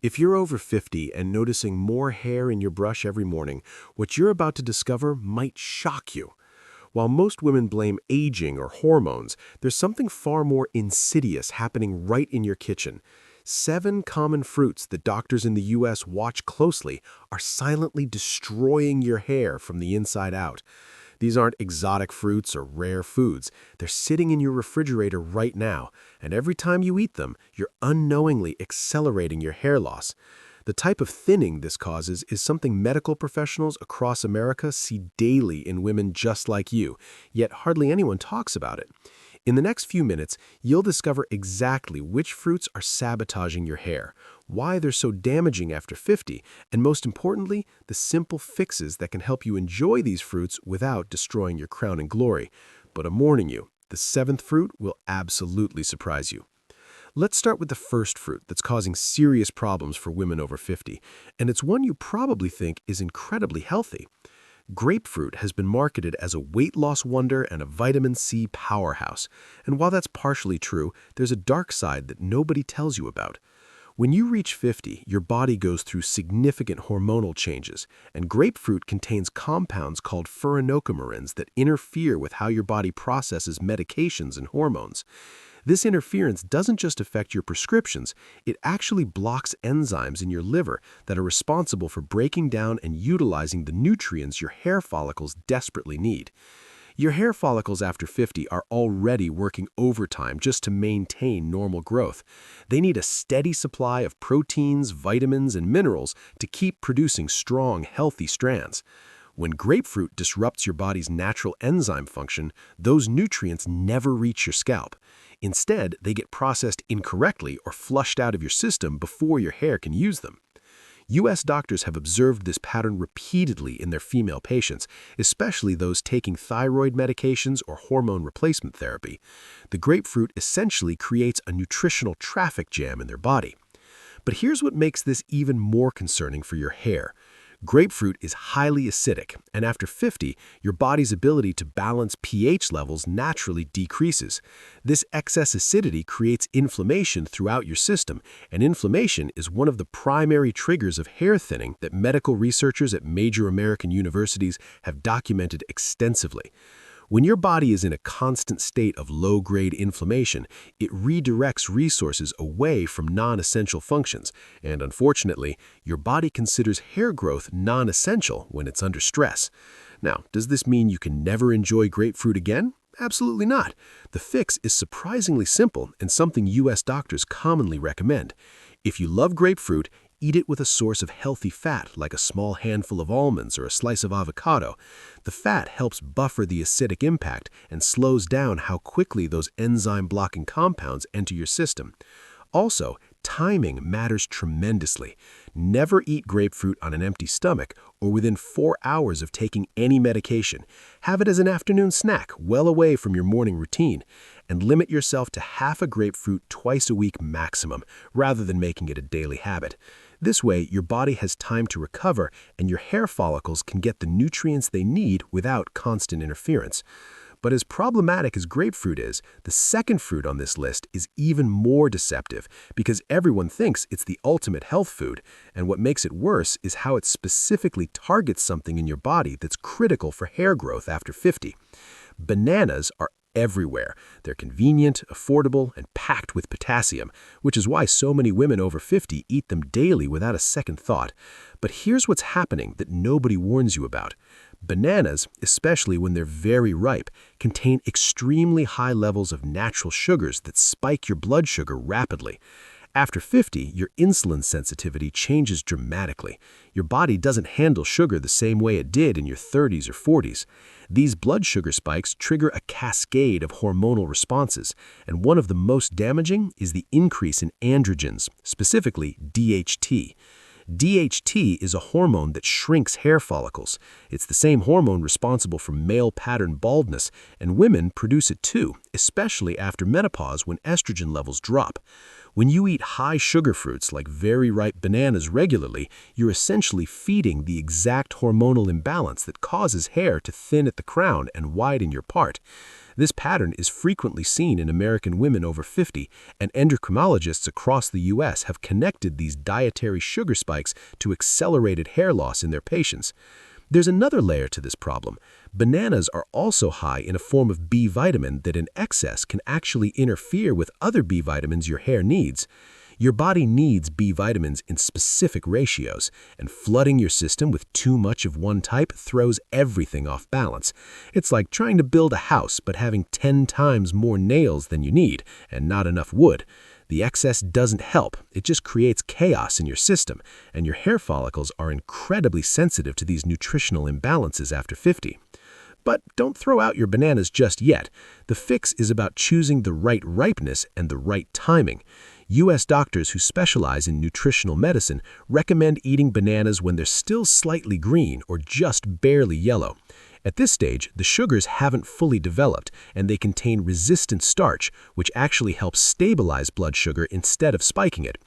If you're over 50 and noticing more hair in your brush every morning, what you're about to discover might shock you. While most women blame aging or hormones, there's something far more insidious happening right in your kitchen. 7 common fruits that doctors in the US watch closely are silently destroying your hair from the inside out. These aren't exotic fruits or rare foods. They're sitting in your refrigerator right now, and every time you eat them, you're unknowingly accelerating your hair loss. The type of thinning this causes is something medical professionals across America see daily in women just like you, yet hardly anyone talks about it. In the next few minutes, you'll discover exactly which fruits are sabotaging your hair, why they're so damaging after 50, and most importantly, the simple fixes that can help you enjoy these fruits without destroying your crown and glory. But I'm warning you, the 7th fruit will absolutely surprise you. Let's start with the first fruit that's causing serious problems for women over 50, and it's one you probably think is incredibly healthy. Grapefruit has been marketed as a weight loss wonder and a vitamin C powerhouse. And while that's partially true, there's a dark side that nobody tells you about. When you reach 50, your body goes through significant hormonal changes, and grapefruit contains compounds called furanocoumarins that interfere with how your body processes medications and hormones. This interference doesn't just affect your prescriptions, it actually blocks enzymes in your liver that are responsible for breaking down and utilizing the nutrients your hair follicles desperately need. Your hair follicles after 50 are already working overtime just to maintain normal growth. They need a steady supply of proteins, vitamins, and minerals to keep producing strong, healthy strands. When grapefruit disrupts your body's natural enzyme function, those nutrients never reach your scalp. Instead, they get processed incorrectly or flushed out of your system before your hair can use them. US doctors have observed this pattern repeatedly in their female patients, especially those taking thyroid medications or hormone replacement therapy. The grapefruit essentially creates a nutritional traffic jam in their body. But here's what makes this even more concerning for your hair. Grapefruit is highly acidic, and after 50, your body's ability to balance pH levels naturally decreases. This excess acidity creates inflammation throughout your system, and inflammation is one of the primary triggers of hair thinning that medical researchers at major American universities have documented extensively. When your body is in a constant state of low-grade inflammation, it redirects resources away from non-essential functions, and unfortunately, your body considers hair growth non-essential when it's under stress. Now, does this mean you can never enjoy grapefruit again? Absolutely not. The fix is surprisingly simple and something US doctors commonly recommend. If you love grapefruit, eat it with a source of healthy fat like a small handful of almonds or a slice of avocado. The fat helps buffer the acidic impact and slows down how quickly those enzyme-blocking compounds enter your system. Also, timing matters tremendously. Never eat grapefruit on an empty stomach or within 4 hours of taking any medication. Have it as an afternoon snack, well away from your morning routine. And limit yourself to half a grapefruit twice a week maximum, rather than making it a daily habit. This way, your body has time to recover and your hair follicles can get the nutrients they need without constant interference. But as problematic as grapefruit is, the second fruit on this list is even more deceptive because everyone thinks it's the ultimate health food, and what makes it worse is how it specifically targets something in your body that's critical for hair growth after 50. Bananas are everywhere. They're convenient, affordable, and packed with potassium, which is why so many women over 50 eat them daily without a second thought. But here's what's happening that nobody warns you about. Bananas, especially when they're very ripe, contain extremely high levels of natural sugars that spike your blood sugar rapidly. After 50, your insulin sensitivity changes dramatically. Your body doesn't handle sugar the same way it did in your 30s or 40s. These blood sugar spikes trigger a cascade of hormonal responses, and one of the most damaging is the increase in androgens, specifically DHT. DHT is a hormone that shrinks hair follicles. It's the same hormone responsible for male pattern baldness, and women produce it too, especially after menopause when estrogen levels drop. When you eat high sugar fruits like very ripe bananas regularly, you're essentially feeding the exact hormonal imbalance that causes hair to thin at the crown and widen your part. This pattern is frequently seen in American women over 50, and endocrinologists across the U.S. have connected these dietary sugar spikes to accelerated hair loss in their patients. There's another layer to this problem. Bananas are also high in a form of B vitamin that in excess can actually interfere with other B vitamins your hair needs. Your body needs B vitamins in specific ratios, and flooding your system with too much of one type throws everything off balance. It's like trying to build a house but having 10 times more nails than you need and not enough wood. The excess doesn't help, it just creates chaos in your system, and your hair follicles are incredibly sensitive to these nutritional imbalances after 50. But don't throw out your bananas just yet. The fix is about choosing the right ripeness and the right timing. U.S. doctors who specialize in nutritional medicine recommend eating bananas when they're still slightly green or just barely yellow. At this stage, the sugars haven't fully developed, and they contain resistant starch, which actually helps stabilize blood sugar instead of spiking it.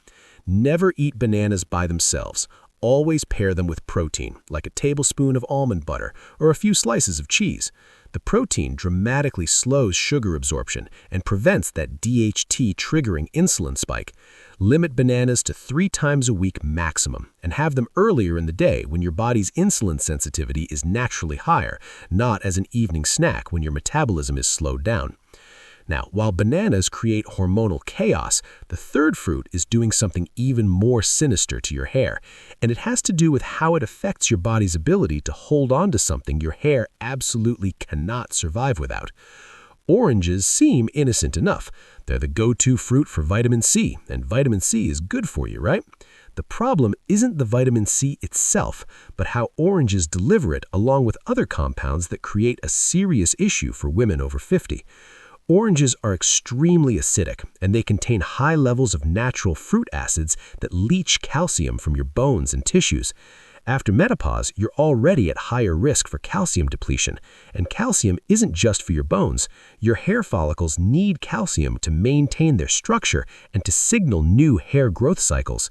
Never eat bananas by themselves. Always pair them with protein, like a tablespoon of almond butter or a few slices of cheese. The protein dramatically slows sugar absorption and prevents that DHT triggering insulin spike. Limit bananas to 3 times a week maximum, and have them earlier in the day when your body's insulin sensitivity is naturally higher, not as an evening snack when your metabolism is slowed down. Now, while bananas create hormonal chaos, the third fruit is doing something even more sinister to your hair, and it has to do with how it affects your body's ability to hold on to something your hair absolutely cannot survive without. Oranges seem innocent enough. They're the go-to fruit for vitamin C, and vitamin C is good for you, right? The problem isn't the vitamin C itself, but how oranges deliver it along with other compounds that create a serious issue for women over 50. Oranges are extremely acidic, and they contain high levels of natural fruit acids that leach calcium from your bones and tissues. After menopause, you're already at higher risk for calcium depletion, and calcium isn't just for your bones. Your hair follicles need calcium to maintain their structure and to signal new hair growth cycles.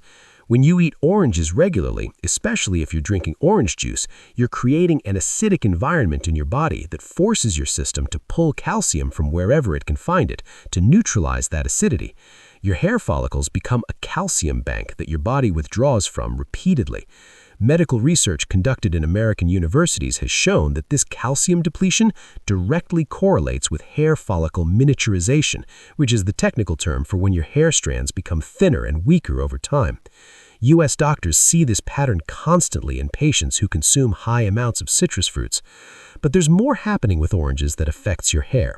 When you eat oranges regularly, especially if you're drinking orange juice, you're creating an acidic environment in your body that forces your system to pull calcium from wherever it can find it to neutralize that acidity. Your hair follicles become a calcium bank that your body withdraws from repeatedly. Medical research conducted in American universities has shown that this calcium depletion directly correlates with hair follicle miniaturization, which is the technical term for when your hair strands become thinner and weaker over time. U.S. doctors see this pattern constantly in patients who consume high amounts of citrus fruits. But there's more happening with oranges that affects your hair.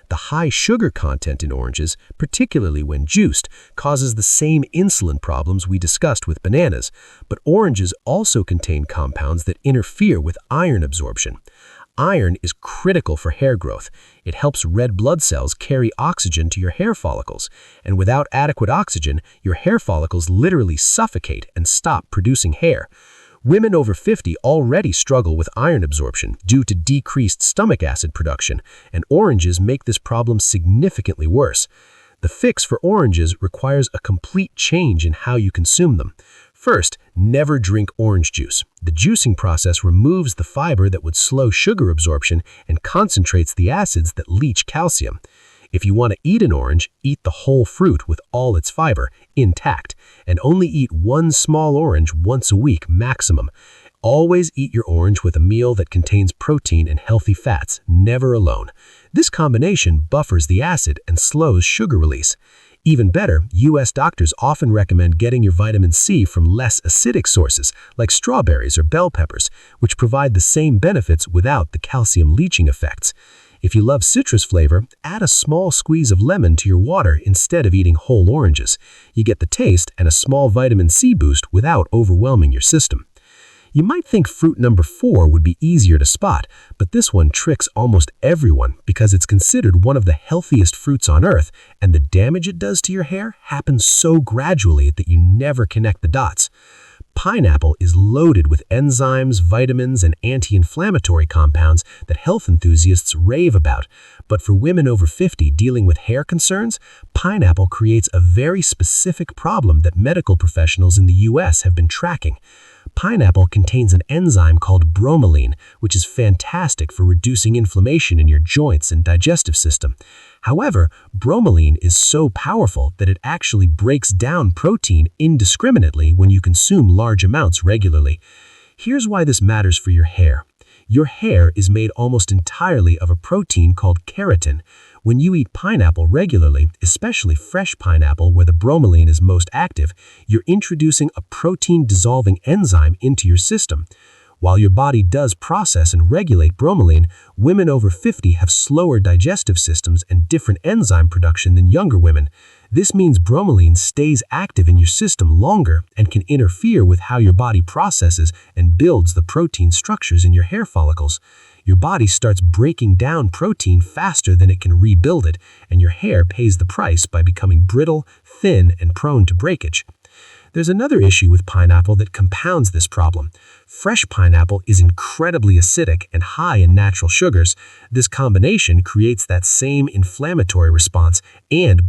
The high sugar content in oranges, particularly when juiced, causes the same insulin problems we discussed with bananas, but oranges also contain compounds that interfere with iron absorption. Iron is critical for hair growth. It helps red blood cells carry oxygen to your hair follicles, and without adequate oxygen, your hair follicles literally suffocate and stop producing hair. Women over 50 already struggle with iron absorption due to decreased stomach acid production, and oranges make this problem significantly worse. The fix for oranges requires a complete change in how you consume them. First, never drink orange juice. The juicing process removes the fiber that would slow sugar absorption and concentrates the acids that leach calcium. If you want to eat an orange, eat the whole fruit with all its fiber, intact, and only eat 1 small orange once a week maximum. Always eat your orange with a meal that contains protein and healthy fats, never alone. This combination buffers the acid and slows sugar release. Even better, U.S. doctors often recommend getting your vitamin C from less acidic sources, like strawberries or bell peppers, which provide the same benefits without the calcium leaching effects. If you love citrus flavor, add a small squeeze of lemon to your water instead of eating whole oranges. You get the taste and a small vitamin C boost without overwhelming your system. You might think fruit number 4 would be easier to spot, but this one tricks almost everyone because it's considered one of the healthiest fruits on earth, and the damage it does to your hair happens so gradually that you never connect the dots. Pineapple is loaded with enzymes, vitamins, and anti-inflammatory compounds that health enthusiasts rave about. But for women over 50 dealing with hair concerns, pineapple creates a very specific problem that medical professionals in the U.S. have been tracking. Pineapple contains an enzyme called bromelain, which is fantastic for reducing inflammation in your joints and digestive system. However, bromelain is so powerful that it actually breaks down protein indiscriminately when you consume large amounts regularly. Here's why this matters for your hair. Your hair is made almost entirely of a protein called keratin. When you eat pineapple regularly, especially fresh pineapple where the bromelain is most active, you're introducing a protein-dissolving enzyme into your system. While your body does process and regulate bromelain, women over 50 have slower digestive systems and different enzyme production than younger women. This means bromelain stays active in your system longer and can interfere with how your body processes and builds the protein structures in your hair follicles. Your body starts breaking down protein faster than it can rebuild it, and your hair pays the price by becoming brittle, thin, and prone to breakage. There's another issue with pineapple that compounds this problem. Fresh pineapple is incredibly acidic and high in natural sugars. This combination creates that same inflammatory response and